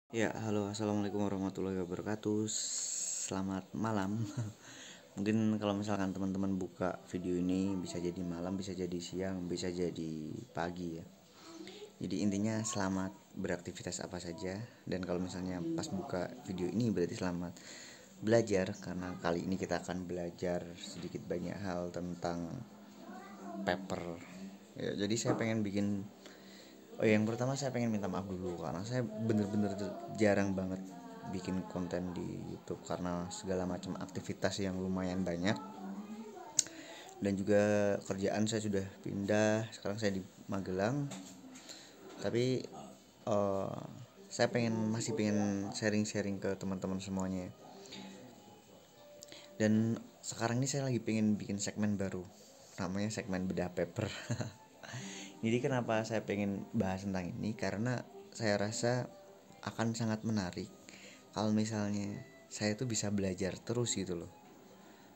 Ya, halo, assalamualaikum warahmatullahi wabarakatuh. Selamat malam. Mungkin kalau misalkan teman-teman buka video ini bisa jadi malam, bisa jadi siang, bisa jadi pagi ya. Jadi intinya selamat beraktivitas apa saja. Dan kalau misalnya pas buka video ini berarti selamat belajar, karena kali ini kita akan belajar sedikit banyak hal tentang paper. Ya, jadi saya pengen bikin. Oh, yang pertama saya pengen minta maaf dulu karena saya bener-bener jarang banget bikin konten di YouTube karena segala macam aktivitas yang lumayan banyak, dan juga kerjaan saya sudah pindah, sekarang saya di Magelang. Tapi eh, saya masih pengen sharing-sharing ke teman-teman semuanya. Dan sekarang ini saya lagi pengen bikin segmen baru, namanya segmen bedah paper. Jadi kenapa saya pengen bahas tentang ini, karena saya rasa akan sangat menarik kalau misalnya saya tuh bisa belajar terus gitu loh.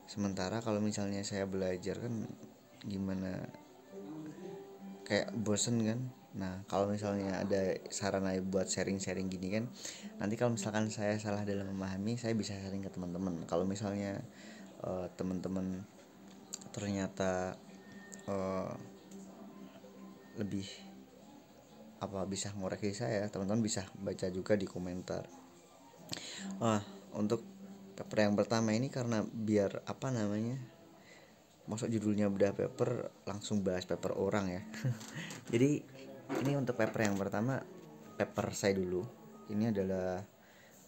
Sementara kalau misalnya saya belajar kan gimana, kayak bosen kan. Nah, kalau misalnya ada sarana buat sharing-sharing gini kan, nanti kalau misalkan saya salah dalam memahami, saya bisa sharing ke teman-teman. Kalau misalnya teman-teman ternyata uh, lebih bisa ngoreksi saya, teman-teman bisa baca juga di komentar. Untuk paper yang pertama ini, karena biar masuk judulnya bedah paper, langsung bahas paper orang ya. Jadi ini untuk paper yang pertama, paper saya dulu. Ini adalah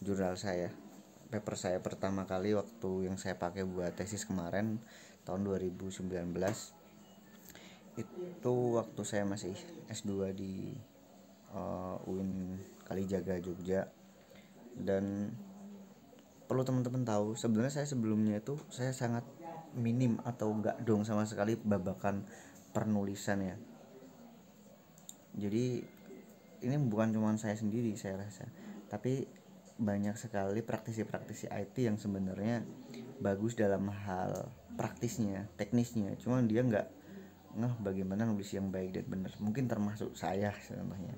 jurnal saya. Paper saya pertama kali waktu yang saya pakai buat tesis kemarin tahun 2019. Itu waktu saya masih S2 di UIN Kalijaga, Jogja. Dan perlu teman-teman tahu, sebenarnya saya sebelumnya itu saya sangat minim atau enggak dong sama sekali babakan penulisan ya. Jadi ini bukan cuma saya sendiri saya rasa, tapi banyak sekali praktisi-praktisi IT yang sebenarnya bagus dalam hal praktisnya, teknisnya, cuma dia nggak ngeh bagaimana nulis yang baik dan benar. Mungkin termasuk saya contohnya.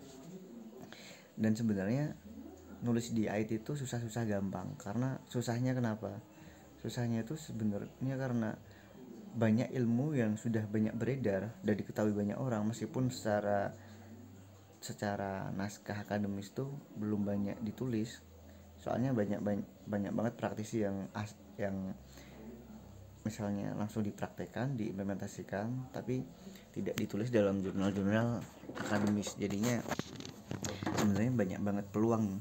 Dan sebenarnya nulis di IT itu susah-susah gampang. Karena susahnya kenapa? Susahnya itu sebenarnya karena banyak ilmu yang sudah banyak beredar dan diketahui banyak orang, meskipun secara naskah akademis tuh belum banyak ditulis. Soalnya banyak banget praktisi yang misalnya langsung dipraktekkan, diimplementasikan, tapi tidak ditulis dalam jurnal-jurnal akademis. Jadinya sebenarnya banyak banget peluang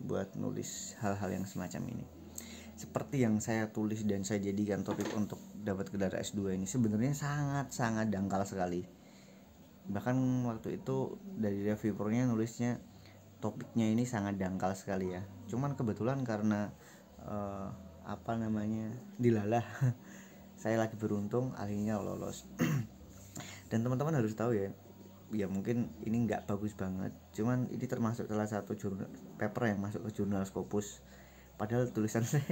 buat nulis hal-hal yang semacam ini. Seperti yang saya tulis dan saya jadikan topik untuk dapat gelar S2 ini sebenarnya sangat-sangat dangkal sekali. Bahkan waktu itu dari reviewernya nulisnya topiknya ini sangat dangkal sekali ya. Cuman kebetulan karena eh, dilalah saya lagi beruntung akhirnya lolos. Dan teman-teman harus tahu ya, ya mungkin ini nggak bagus banget, cuman ini termasuk salah satu paper yang masuk ke jurnal Scopus. Padahal tulisan saya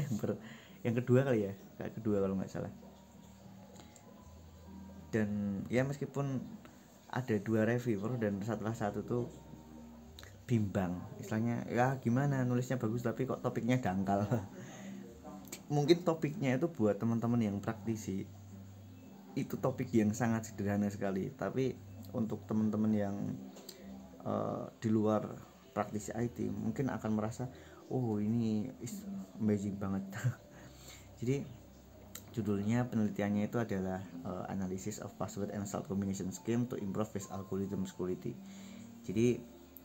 yang kedua kali ya, kayak kedua kalau nggak salah. Dan ya meskipun ada dua reviewer dan salah satu tuh bimbang, istilahnya ya gimana nulisnya bagus tapi kok topiknya dangkal. Mungkin topiknya itu buat teman-teman yang praktisi itu topik yang sangat sederhana sekali, tapi untuk teman-teman yang di luar praktisi IT mungkin akan merasa oh ini amazing banget. Jadi judulnya penelitiannya itu adalah Analysis of Password and Salt Combination Scheme to Improve Base Algorithm Security. Jadi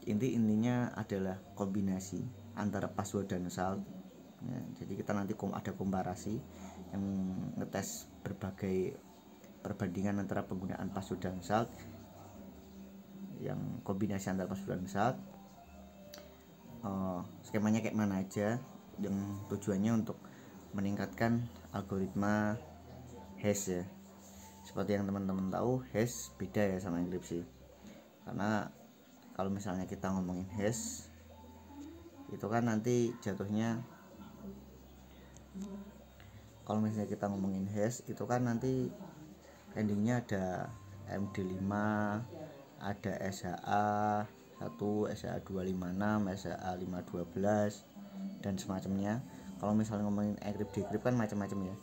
intinya adalah kombinasi antara password dan salt ya. Jadi kita nanti ada komparasi yang ngetes berbagai perbandingan antara penggunaan password dan salt, yang kombinasi antara password dan salt. Skemanya kayak mana aja, yang tujuannya untuk meningkatkan algoritma hash ya. Seperti yang teman-teman tahu, hash beda ya sama enkripsi. Karena kalau misalnya kita ngomongin hash itu kan nanti jatuhnya, kalau misalnya kita ngomongin hash itu kan nanti endingnya ada MD5, ada SHA, SHA-1, SHA-256, SHA-512 dan semacamnya. Kalau misalnya ngomongin encrypt decrypt kan macam-macam ya.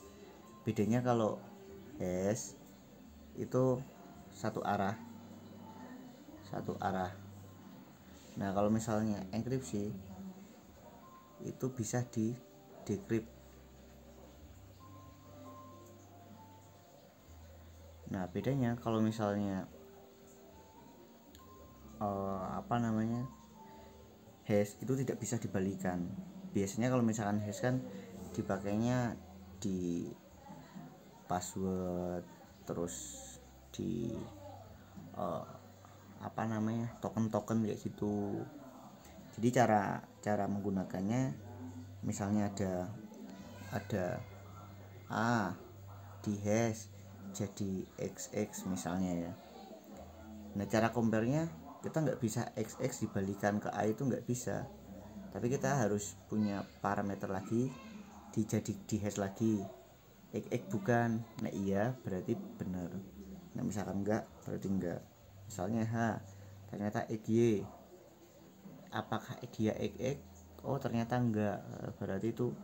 Bedanya kalau hash itu satu arah. Nah kalau misalnya enkripsi itu bisa di decrypt. Nah bedanya kalau misalnya hash itu tidak bisa dibalikan. Biasanya kalau misalkan hash kan dipakainya di password, terus di token-token kayak gitu. Jadi cara menggunakannya misalnya ada A di hash jadi XX misalnya ya. Nah cara compare-nya kita nggak bisa XX dibalikan ke A, itu nggak bisa, tapi kita harus punya parameter lagi di hash lagi. XX bukan, nah iya berarti benar, nah misalkan enggak berarti enggak. Misalnya H ternyata XY, apakah XY XX? Oh ternyata enggak, berarti itu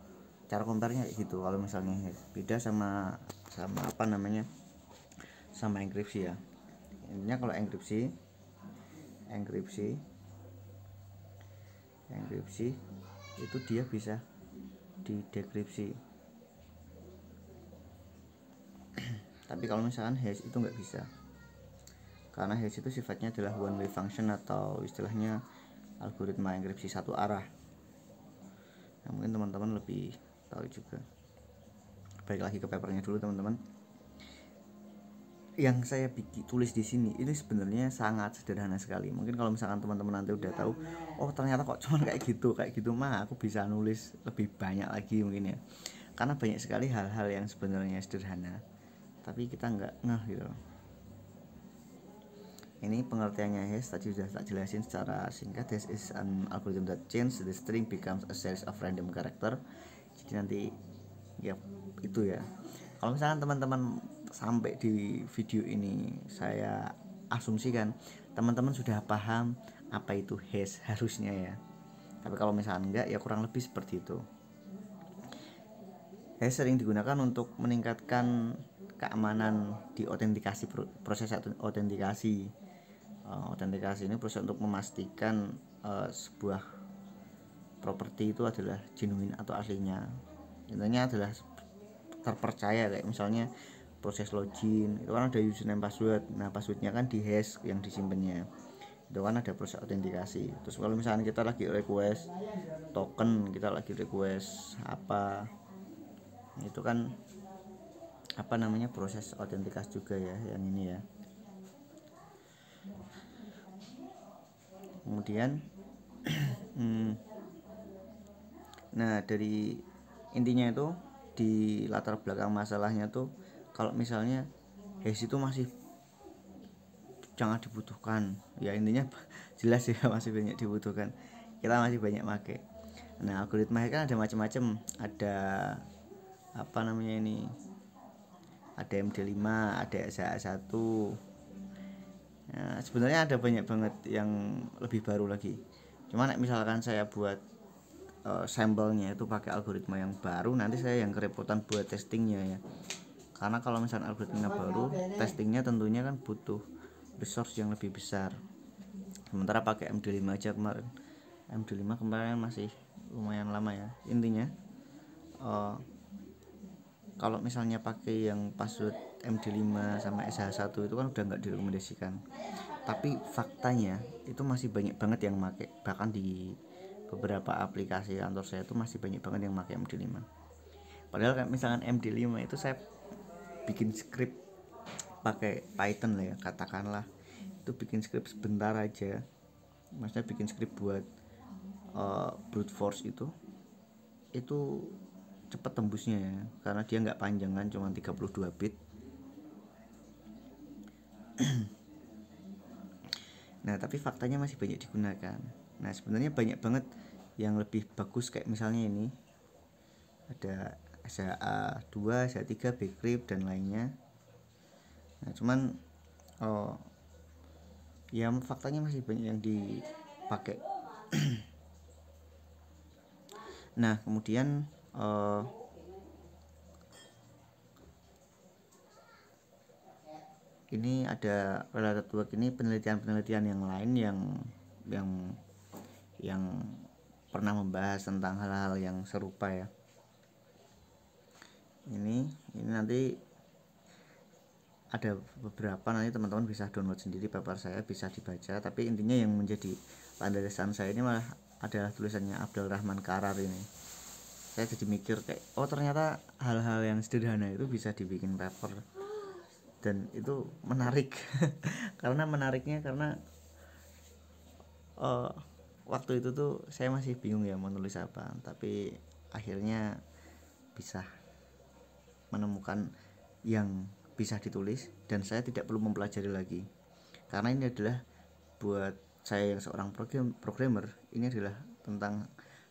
cara compare-nya kayak gitu. Kalau misalnya beda sama sama enkripsi ya. Intinya kalau enkripsi itu dia bisa didekripsi. Tapi kalau misalkan hash itu nggak bisa, karena hash itu sifatnya adalah one way function atau istilahnya algoritma enkripsi satu arah. Nah, mungkin teman-teman lebih tahu juga. Balik lagi ke papernya dulu teman-teman. Yang saya tulis di sini ini sebenarnya sangat sederhana sekali. Mungkin kalau misalkan teman-teman nanti udah tahu, oh ternyata kok cuma kayak gitu mah aku bisa nulis lebih banyak lagi mungkin ya. Karena banyak sekali hal-hal yang sebenarnya sederhana, tapi kita nggak ngeh gitu. Ini pengertiannya hash tadi sudah tak jelasin secara singkat. Hash is an algorithm that change the string becomes a series of random character. Jadi nanti ya itu ya. Kalau misalkan teman-teman sampai di video ini, saya asumsikan teman-teman sudah paham apa itu hash harusnya ya. Tapi kalau misalkan enggak ya kurang lebih seperti itu. Hash sering digunakan untuk meningkatkan keamanan di autentikasi, proses autentikasi. Autentikasi ini proses untuk memastikan sebuah properti itu adalah genuine atau aslinya. Intinya adalah terpercaya, kayak misalnya proses login itu kan ada username password. Nah passwordnya kan di hash yang disimpannya, itu kan ada proses autentikasi. Terus kalau misalnya kita lagi request token, kita lagi request apa, itu kan proses autentikasi juga ya yang ini ya. Kemudian nah dari intinya itu di latar belakang masalahnya tuh, kalau misalnya hash itu masih sangat dibutuhkan ya, intinya jelas ya masih banyak dibutuhkan, kita masih banyak pakai. Nah algoritma hash kan ada macam-macam, ada ada MD5, ada SHA-1. Nah, sebenarnya ada banyak banget yang lebih baru lagi. Cuman misalkan saya buat sampelnya itu pakai algoritma yang baru, nanti saya yang kerepotan buat testingnya ya. Karena kalau misalnya algoritma baru, testingnya tentunya kan butuh resource yang lebih besar. Sementara pakai MD5 aja kemarin, MD5 kemarin masih lumayan lama ya. Intinya kalau misalnya pakai yang password MD5 sama SH1 itu kan udah nggak direkomendasikan. Tapi faktanya itu masih banyak banget yang pakai, bahkan di beberapa aplikasi kantor saya itu masih banyak banget yang pakai MD5. Padahal kayak misalkan MD5 itu saya bikin script pakai Python lah ya, katakanlah itu bikin script sebentar aja, maksudnya bikin script buat brute force itu cepat tembusnya ya, karena dia nggak panjang kan, cuma 32 bit. Nah tapi faktanya masih banyak digunakan. Nah sebenarnya banyak banget yang lebih bagus, kayak misalnya ini ada SHA-2, SHA-3, Bcrypt dan lainnya. Nah cuman ya faktanya masih banyak yang pakai. Nah kemudian ini ada related work, ini penelitian yang lain yang yang pernah membahas tentang hal-hal yang serupa ya. Ini nanti ada beberapa, nanti teman-teman bisa download sendiri paper saya, bisa dibaca. Tapi intinya yang menjadi landasan saya ini malah adalah tulisannya Abdul Rahman Karar ini. Saya jadi mikir kayak, oh ternyata hal-hal yang sederhana itu bisa dibikin paper, dan itu menarik. Karena menariknya karena waktu itu tuh saya masih bingung ya mau nulis apa, tapi akhirnya bisa menemukan yang bisa ditulis dan saya tidak perlu mempelajari lagi. Karena ini adalah buat saya yang seorang programmer, ini adalah tentang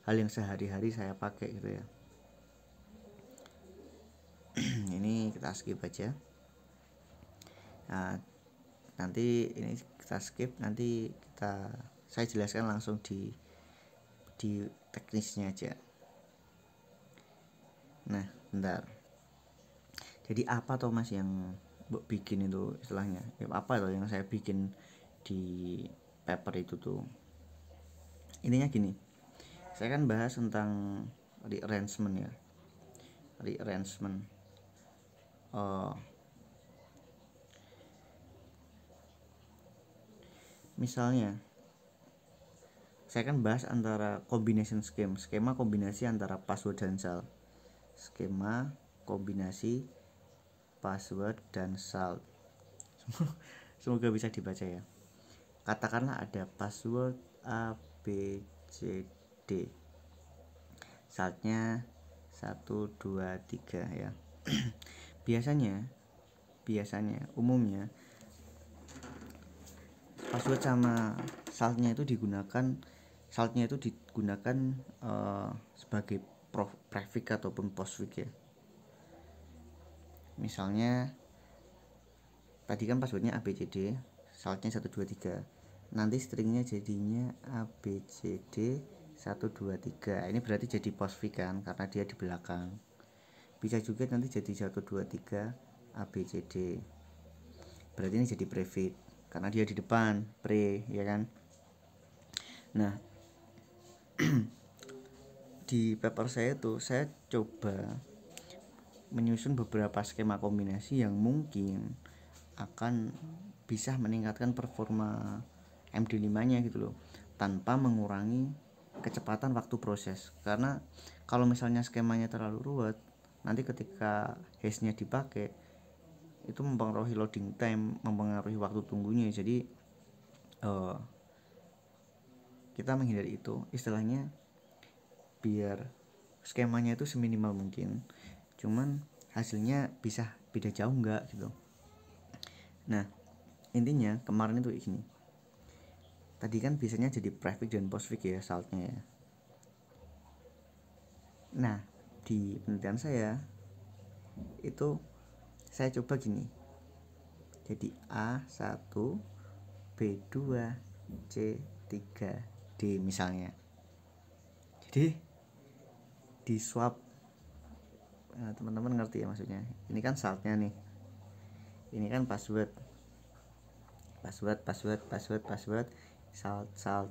hal yang sehari-hari saya pakai gitu ya. Ini kita skip aja. Nah, nanti ini kita skip, nanti saya jelaskan langsung di teknisnya aja. Nah, bentar. Jadi apa toh Mas yang bikin itu istilahnya? Ya, apa toh yang saya bikin di paper itu tuh? Intinya gini. Saya kan bahas tentang rearrangement ya. Rearrangement. Misalnya saya kan bahas antara combination skema kombinasi antara password dan salt. Skema kombinasi password dan salt. Semoga bisa dibaca ya. Katakanlah ada password A B C D, saltnya 1 2 3 ya. biasanya umumnya password sama saltnya itu digunakan sebagai prefix ataupun postfix ya. Misalnya tadi kan passwordnya ABCD, saltnya 1 2 3. Nanti stringnya jadinya ABCD 1 2 3. Ini berarti jadi postfix kan karena dia di belakang. Bisa juga nanti jadi 1 2 3 ABCD. Berarti ini jadi prefix karena dia di depan, pre ya kan. Nah, di paper saya tuh saya coba menyusun beberapa skema kombinasi yang mungkin akan bisa meningkatkan performa MD5-nya gitu loh, tanpa mengurangi kecepatan waktu proses. Karena kalau misalnya skemanya terlalu ruwet, nanti ketika hash-nya dipakai itu mempengaruhi loading time, mempengaruhi waktu tunggunya. Jadi kita menghindari itu, istilahnya biar skemanya itu seminimal mungkin, cuman hasilnya bisa beda jauh enggak gitu. Nah intinya kemarin itu gini, tadi kan biasanya jadi prefix dan postfix ya saltnya ya. Nah di penelitian saya itu saya coba gini, jadi A1 B2 C3 D misalnya. Jadi di swap, nah, teman-teman ngerti ya maksudnya. Ini kan saltnya nih, ini kan password,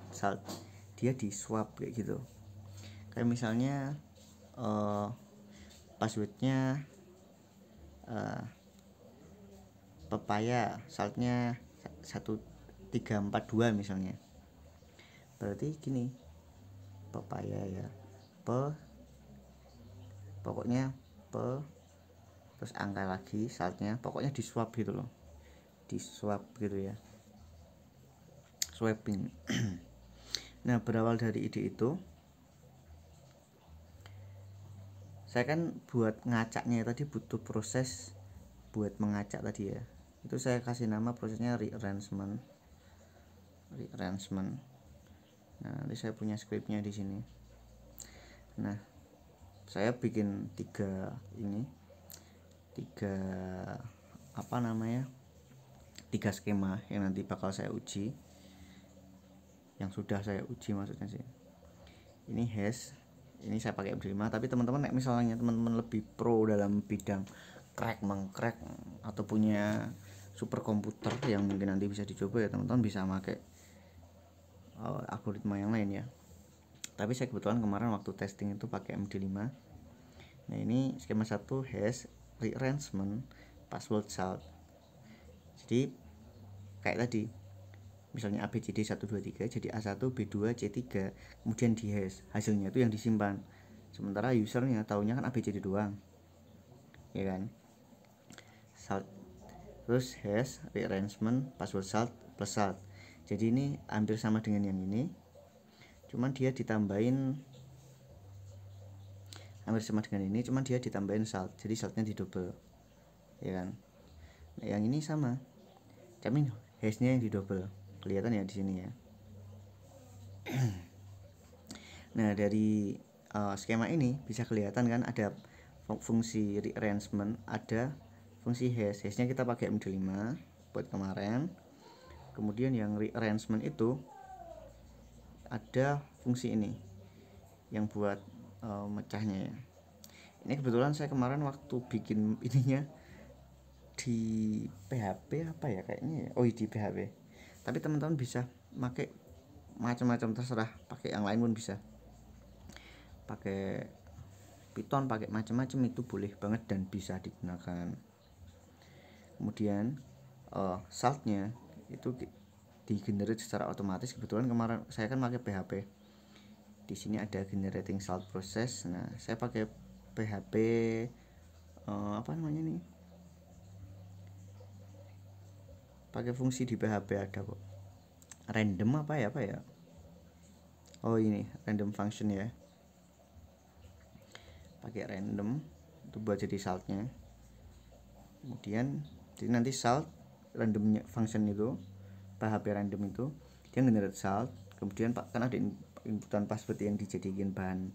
salt, dia di swap kayak gitu. Kayak misalnya passwordnya pepaya, saltnya 1342 misalnya. Berarti gini, pepaya ya, pokoknya terus angka lagi saltnya, pokoknya di swap gitu loh, di swap gitu ya, swapping. Nah berawal dari ide itu, saya kan buat ngacaknya tadi butuh proses buat mengacak tadi ya. Itu saya kasih nama prosesnya rearrangement. Nah nanti saya punya scriptnya di sini. Nah saya bikin tiga skema yang nanti bakal saya uji. yang sudah saya uji maksudnya sih. Ini hash, ini saya pakai MD5, tapi teman-teman misalnya teman-teman lebih pro dalam bidang mengcrack atau punya super komputer yang mungkin nanti bisa dicoba ya, teman-teman bisa pakai algoritma yang lain ya. Tapi saya kebetulan kemarin waktu testing itu pakai MD5. Nah ini skema 1 hash, rearrangement, password salt. Jadi kayak tadi, misalnya ABCD 1 2 3 jadi A1 B2 C3, kemudian di hash, hasilnya itu yang disimpan. Sementara usernya taunya kan ABCD doang, ya kan. Salt, terus hash, rearrangement, password salt plus salt. Jadi ini hampir sama dengan yang ini, cuman dia ditambahin salt, jadi saltnya di double, ya kan. Nah, yang ini sama, tapi hashnya yang di double, kelihatan ya di sini ya. Nah dari skema ini bisa kelihatan kan ada fungsi rearrangement, ada fungsi hash. Hashnya kita pakai MD5 buat kemarin. Kemudian yang rearrangement itu ada fungsi ini yang buat mecahnya ya. Ini kebetulan saya kemarin waktu bikin ininya di PHP apa ya kayaknya ya, di PHP. Tapi teman-teman bisa pakai macam-macam, terserah, pakai yang lain pun bisa, pakai Python, pakai macam-macam, itu boleh banget dan bisa digunakan. Kemudian saltnya itu di-generate secara otomatis. Kebetulan kemarin saya kan pakai PHP. Di sini ada generating salt process. Nah, saya pakai PHP apa namanya nih? Pakai fungsi di PHP ada kok. Random apa ya? Oh, ini random function ya. Pakai random itu buat jadi saltnya. Kemudian jadi nanti salt randomnya function itu, PHP random itu dia generate salt. Kemudian kan ada inputan password yang dijadikan bahan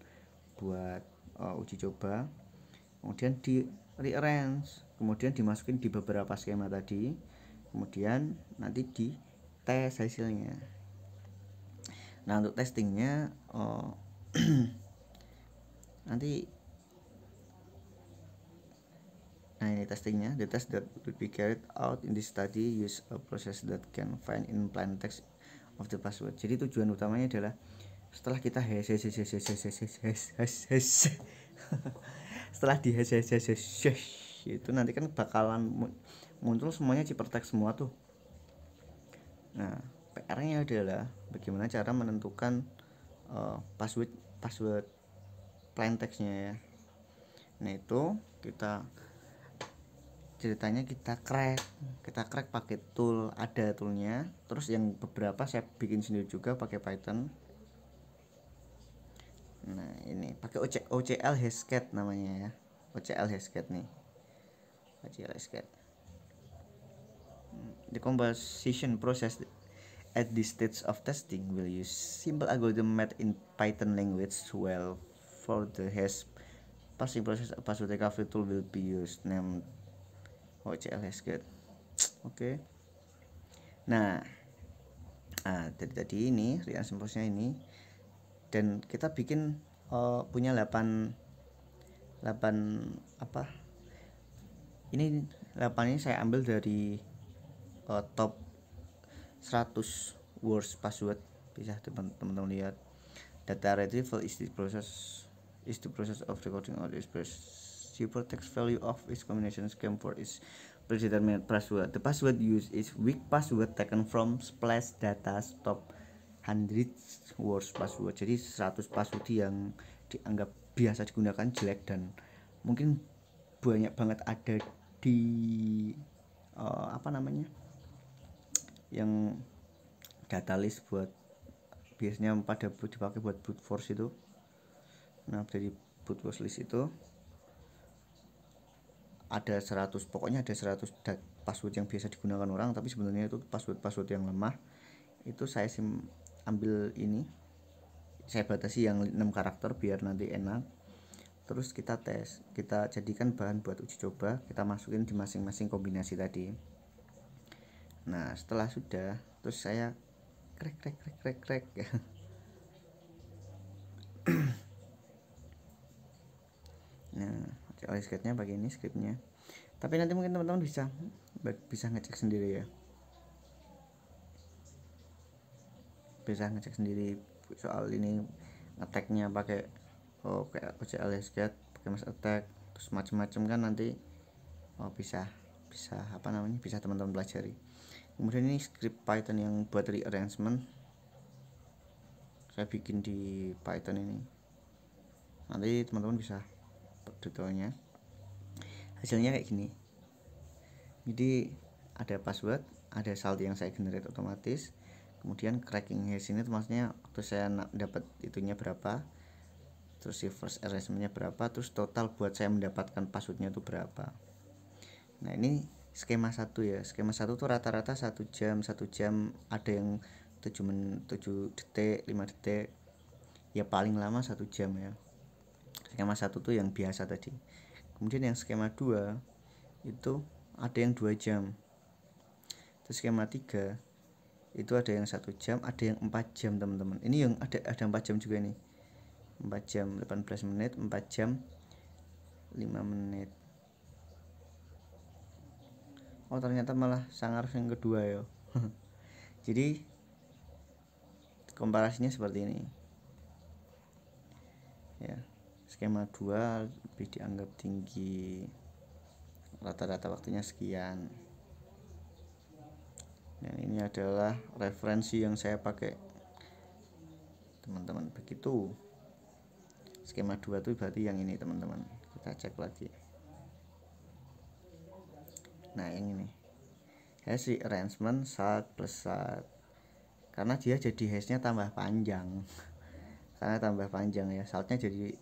buat uji coba. Kemudian di rearrange, kemudian dimasukin di beberapa skema tadi, kemudian nanti di tes hasilnya. Nah untuk testingnya nanti, nah ini testingnya, the test that would be carried out in this study use a process that can find in plain text of the password. Jadi tujuan utamanya adalah setelah kita setelah di itu nanti kan bakalan muncul semuanya ciphertext semua tuh. Nah PR-nya adalah bagaimana cara menentukan password plain textnya ya. Nah itu ceritanya kita crack pakai tool, ada toolnya. Terus yang beberapa saya bikin sendiri juga pakai Python. Nah ini pakai OCL Hashcat namanya ya, OCL Hashcat nih, OCL Hashcat. The composition process at this stage of testing will use simple algorithm made in Python language, while for the hash parsing process a password recovery tool will be used named OCL Hashcat. Oke. Nah dari tadi ini rearrangementnya ini, dan kita bikin punya 8 apa ini 8 ini saya ambil dari top 100 worst password. Bisa teman-teman lihat. Data retrieval is the process of recording or express ciphertext value of its combination scheme for its predetermined password. The password used is weak password taken from splash data top 100 worst password. Jadi 100 password yang dianggap biasa digunakan jelek dan mungkin banyak banget ada di yang data list buat biasanya pada dipakai buat brute force itu. Nah dari brute force list itu ada 100, pokoknya ada 100 password yang biasa digunakan orang, tapi sebenarnya itu password yang lemah. Itu saya ambil ini, saya batasi yang 6 karakter biar nanti enak. Terus kita tes, kita jadikan bahan buat uji coba, kita masukin di masing-masing kombinasi tadi. Nah setelah sudah, terus saya krek. Nah, oleh sketnya pakai ini scriptnya, tapi nanti mungkin teman-teman bisa ngecek sendiri ya, bisa ngecek sendiri soal ini ngeteknya pakai kayak OCL sketch pakai mass attack terus macam-macam kan nanti bisa bisa teman-teman pelajari. Kemudian ini script Python yang buat rearrangement saya bikin di Python ini, nanti teman-teman bisa tutorialnya. Hasilnya kayak gini, jadi ada password, ada saldo yang saya generate otomatis, kemudian cracking hash ini maksudnya waktu saya dapat itunya berapa, terus reverse arrangementnya berapa, terus total buat saya mendapatkan passwordnya itu berapa. Nah ini skema 1 ya, skema 1 tuh rata-rata 1 jam ada yang 7 detik 5 detik ya, paling lama 1 jam ya. Skema 1 tuh yang biasa tadi. Kemudian yang skema 2 itu ada yang 2 jam. Terus skema 3 itu ada yang 1 jam, ada yang 4 jam teman-teman. Ini yang ada 4 jam juga nih, 4 jam 18 menit, 4 jam 5 menit. Oh ternyata malah sangar yang kedua ya. Jadi komparasinya seperti ini ya, skema 2 lebih dianggap tinggi, rata-rata waktunya sekian. Dan ini adalah referensi yang saya pakai teman-teman. Begitu skema 2 itu berarti yang ini teman-teman, kita cek lagi. Nah yang ini hash rearrangement salt plus salt, karena dia jadi hashnya tambah panjang karena tambah panjang ya, saltnya jadi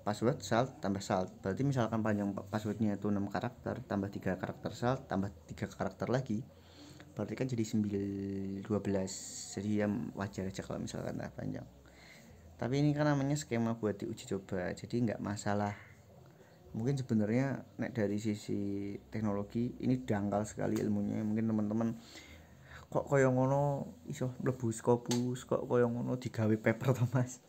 password salt tambah salt, berarti misalkan panjang passwordnya itu 6 karakter tambah 3 karakter salt tambah 3 karakter lagi, berarti kan jadi 12. Jadi ya wajar aja kalau misalkan tambah panjang, tapi ini kan namanya skema buat diuji coba, jadi nggak masalah. Mungkin sebenarnya dari sisi teknologi ini dangkal sekali ilmunya, mungkin teman-teman kok koyo ngono iso mlebu Scopus, kok koyo ngono digawe paper to Mas.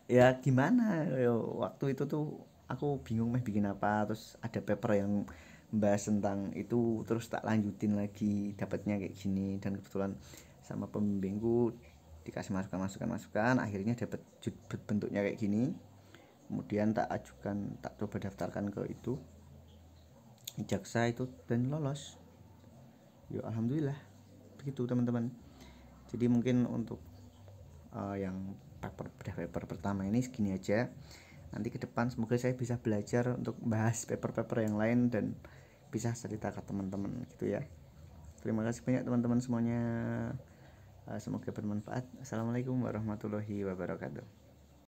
Ya gimana yo, waktu itu tuh aku bingung bikin apa, terus ada paper yang membahas tentang itu, terus tak lanjutin lagi, dapatnya kayak gini, dan kebetulan sama pembimbingku dikasih masukan, akhirnya dapat bentuknya kayak gini. Kemudian tak coba daftarkan ke itu jaksa itu dan lolos. Yo alhamdulillah. Begitu teman-teman. Jadi mungkin untuk yang paper pertama ini segini aja. Nanti ke depan semoga saya bisa belajar untuk bahas paper yang lain dan bisa cerita ke teman-teman gitu ya. Terima kasih banyak teman-teman semuanya. Semoga bermanfaat. Assalamualaikum warahmatullahi wabarakatuh.